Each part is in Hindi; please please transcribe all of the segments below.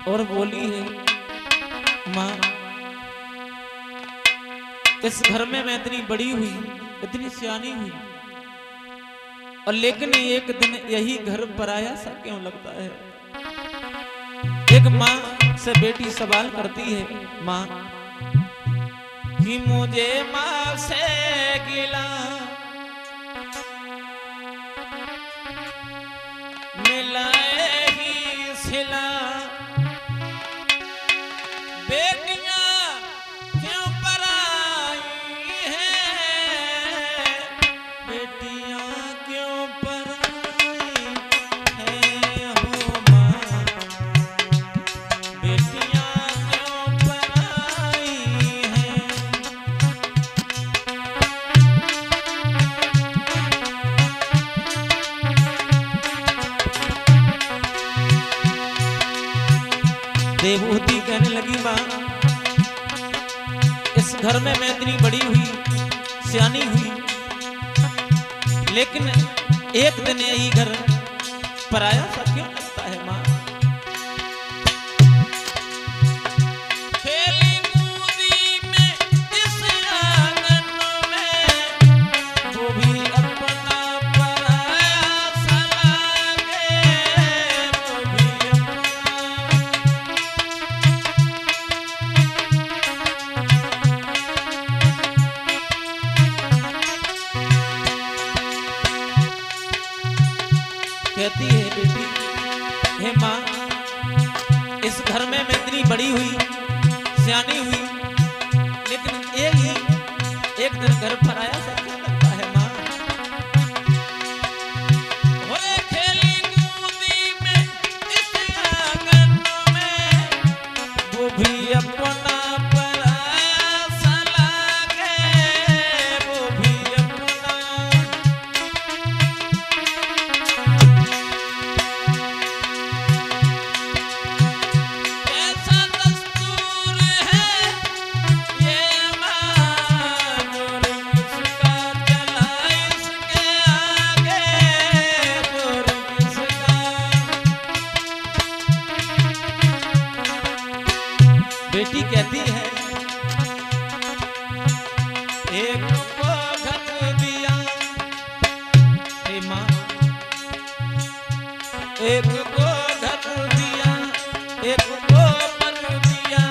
और बोली है, माँ इस घर में मैं इतनी बड़ी हुई, इतनी सियानी हुई, और लेकिन एक दिन यही घर पराया सा क्यों लगता है। एक माँ से बेटी सवाल करती है, माँ कि मुझे माँ से गिला मिलाएगी सिला, बेटियां क्यों पराई हैं, बेटियां क्यों पराई हैं हो माँ, बेटियां क्यों पराई हैं। देवहूति कहने लगी, माँ इस घर में मैं इतनी बड़ी हुई, सियानी हुई, लेकिन एक दिन यही घर पराया सा क्यों लगता है। माँ खेली कूदी में इस आंगन में, वो भी अपना पराया सा लागे, वो भी अपना। कहती है बेटी, हे माँ इस घर में मैं इतनी बड़ी हुई, सियानी हुई, लेकिन एक दिन घर पराया सा क्यों लगता है। माँ ओए खेली कूदी में इस आंगन में, वो भी अपना पराया सा लागे, वो भी अपना। कैसा दस्तूर है ये माँ, जोर किसका चला इसके आगे, जोर किसका। बेटी कहती है, एक को घर दिया, हे माँ एक को घर दिया, एक को मन दिया,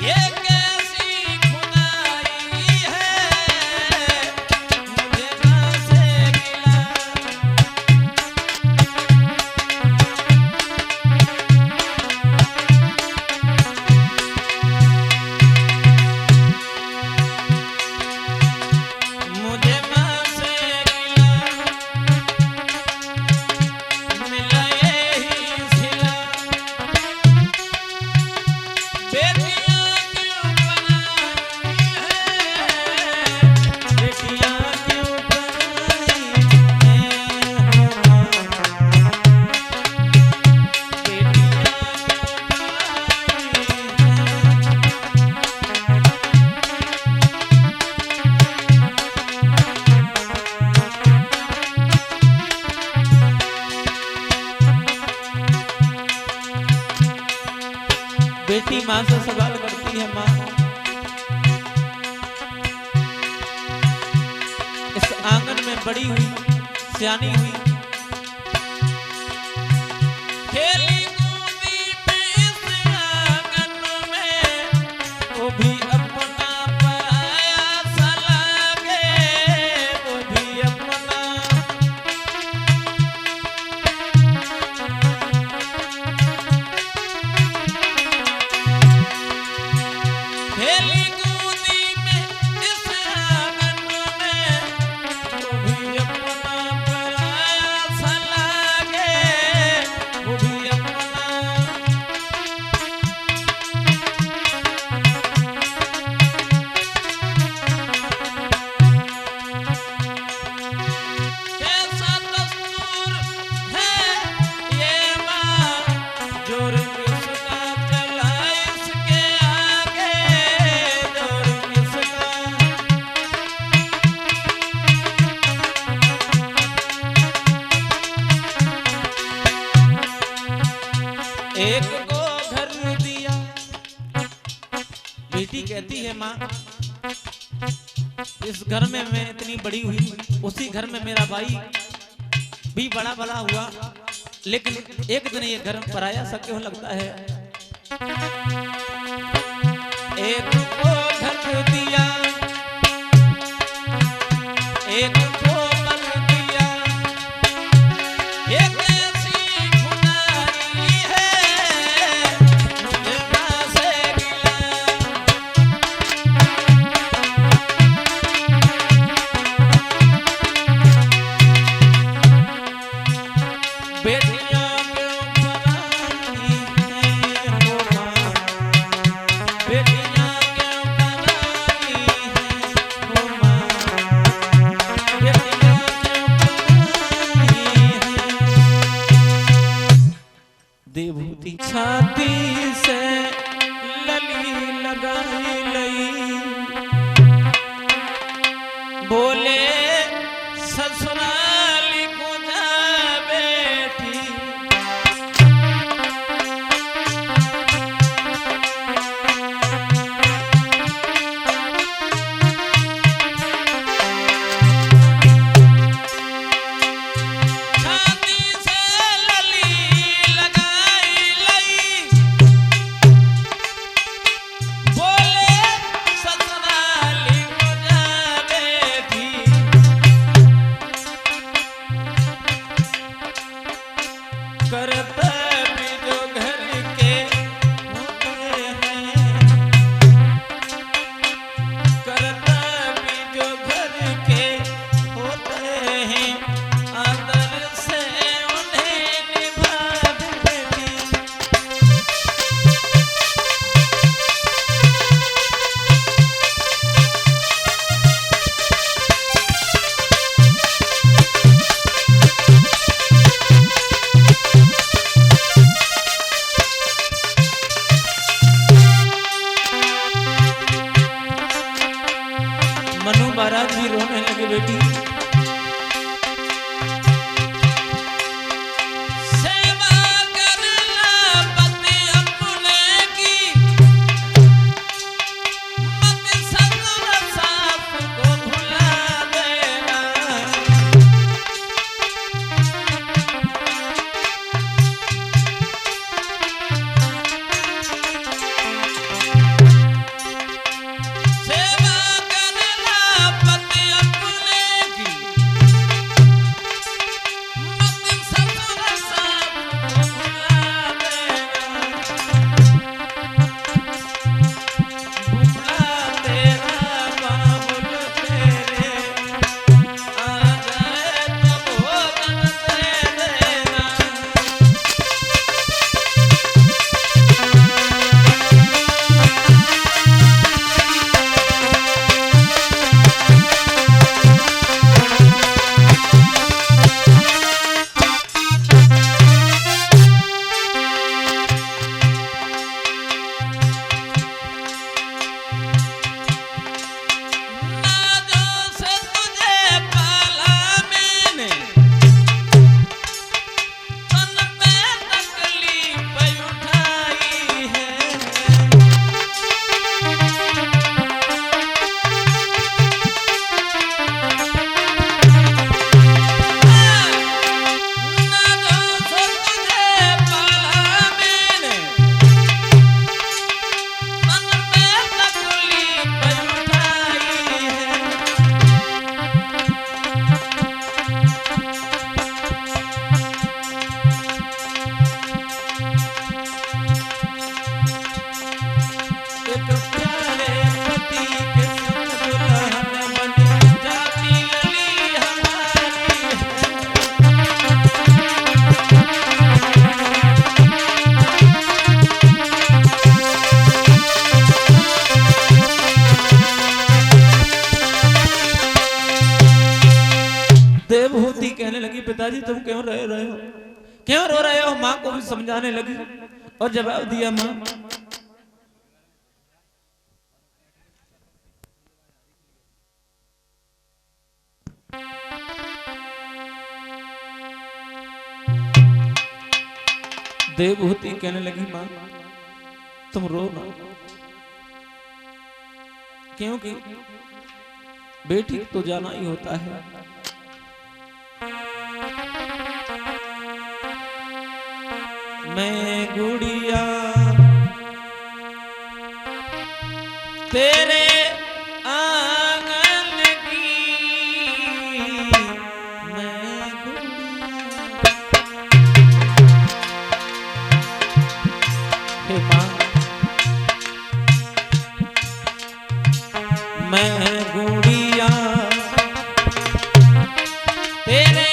ये कैसी खुदाई है, मुझे माँ से गिला। मुझे माँ से गिला मिला यही सिला, बेटियां क्यों पराई हैं, बेटियां क्यों पराई हैं हो माँ, बेटियां क्यों पराई हैं। बेटी माँ से सवाल करती है, माँ इस आंगन में बड़ी हुई, सियानी हुई, खेली कूदी में इस आंगन में, वो भी अपना पराया सा लागे, वो भी अपना। खेली कूदी में इस आंगन में, वो भी अपना पराया एक को घर दिया। बेटी कहती है माँ, इस घर में मैं इतनी बड़ी हुई, उसी घर में मेरा भाई भी बड़ा बड़ा हुआ, लेकिन एक दिन ये घर पराया सा क्यों लगता है। एक को घर दिया, एक को बल दिया, एक ऐसी खुदाई है मुझे से गिला। बेटियां क्यों पराई हैं हो मां, बेटियां क्यों पराई हैं हो मां, बेटियां क्यों पराई हैं। देवहूति छाती से लली लगाई लई, बोले ससुराल को जा बेटी। छाती से लली लगाई लई, बोले ससुराल को जा बेटी। कर्तव्य जो घर के होते हैं, कर्तव्य जो घर के होते हैं, आदर से उन्हें निभा बेटी। मनु महाराज भी रोने लगे बेटी। सेवा करना पति अपने की, मत ससुर सास को भुला देना। सेवा करना पति अपने की, मत ससुर सास को भुला देना। भूला तेरा बाबुल तेरे, आ जाए तो भोजन दे देना। नाजों से तुझे पाला मैंने, तन पे तकलीफ उठाई है। नाजों से तुझे पाला मैंने, तन पे तकलीफ उठाई है। एक प्यारे पति के संग दुल्हन बन जाती लली हमारी है। देवहूति कहने लगी, पिताजी तुम क्यों रहे हो, क्यों रो रहे हो। माँ को भी समझाने लगी और जवाब दिया, माँ देवभूति कहने लगी मां तुम रो ना, क्योंकि बेटी तो जाना ही होता है। मैं गुड़िया तेरे आंगन की, मैं गुड़िया। हे मां मैं गुड़िया तेरे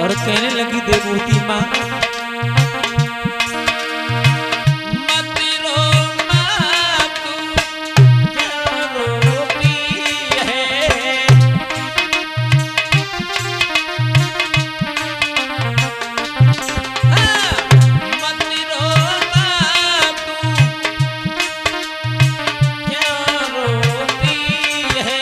और कहने लगी देवभूति मां मत रो मां तू क्यों रोती है, मत रो मां तू क्यों रोती है।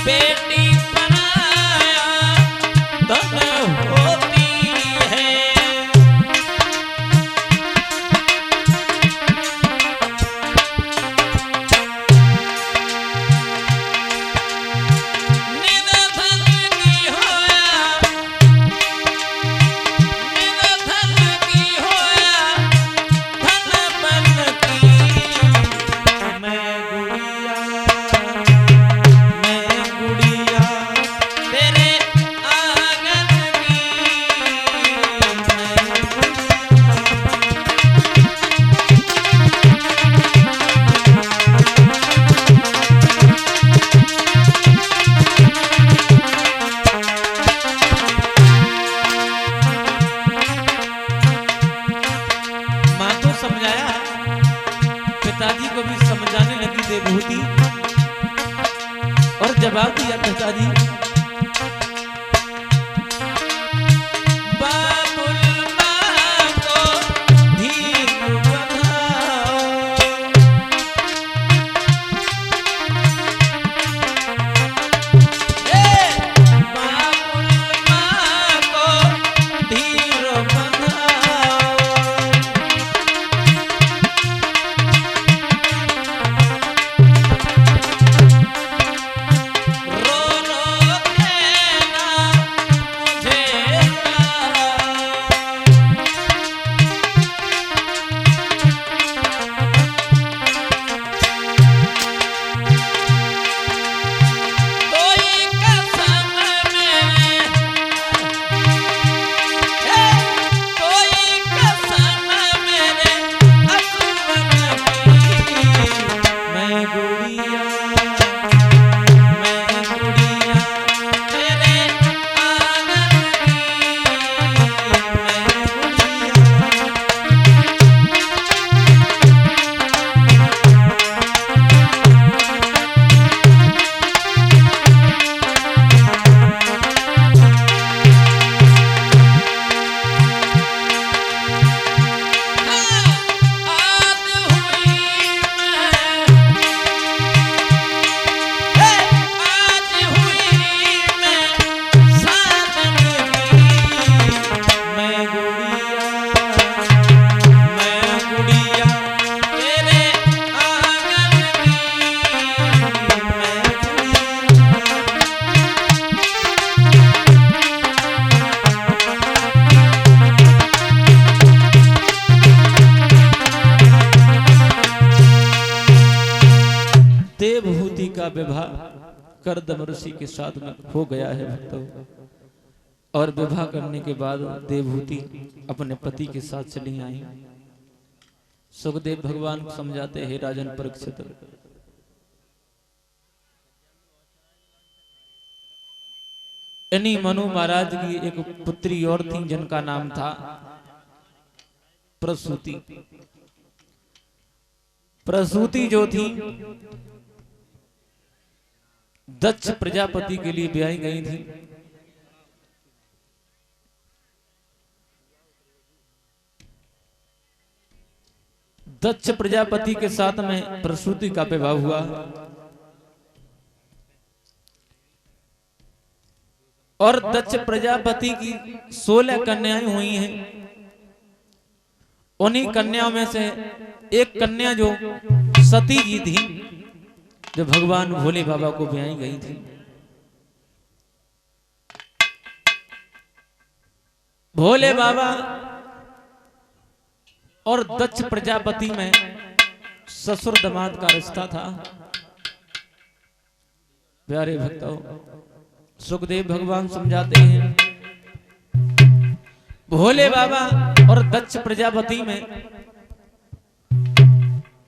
बेटी पराया धन होती है, निधन की होया, निधन की होया, धन बन की। मैं गुड़िया तेरे आंगन की, मां को समझाया, पिताजी को भी समझाने लगी देवभूति और जवाब दिया पिताजी बाबुल मां को धीर बधाओ, बाबुल मां को धीर बधाओ। रो रो कहना मुझे कोई कसम में, कोई विवाह करदम ऋषि के साथ में हो गया है भक्तों। और विवाह करने के बाद देवहूति अपने पति के साथ चली आई। सुखदेव भगवान को समझाते हैं, राजन परीक्षित, इन्हीं मनु महाराज की एक पुत्री और थी जिनका नाम था प्रसूति। प्रसूति जो थी दक्ष प्रजापति के लिए ब्याही गई थी। दक्ष प्रजापति के साथ में प्रसूति का विवाह हुआ। और दक्ष प्रजापति की 16 कन्याएं हुई हैं। उन्हीं कन्याओं में से एक कन्या जो सती जी थी, जो भगवान भोले बाबा को ब्याही गई थी। भोले बाबा और दक्ष प्रजापति में ससुर दामाद का रिश्ता था। प्यारे भक्तों, सुखदेव भगवान समझाते हैं, भोले बाबा और दक्ष प्रजापति में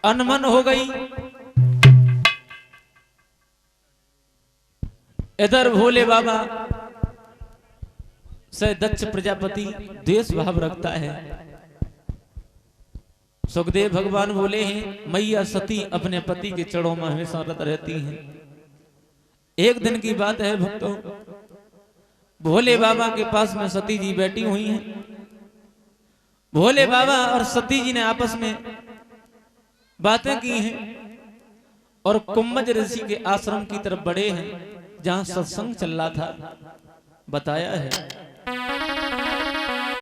अनमन हो गई। इधर भोले बाबा से दक्ष प्रजापति द्वेष भाव रखता है। सुखदेव भगवान बोले हैं, मैया सती अपने पति के चरणों में हमेशा रत रहती हैं। एक दिन की बात है भक्तों, भोले बाबा के पास में सती जी बैठी हुई हैं। भोले बाबा और सती जी ने आपस में बातें की हैं और कुंभज ऋषि के आश्रम की तरफ बढ़े हैं, जहां सत्संग चल रहा था। बताया है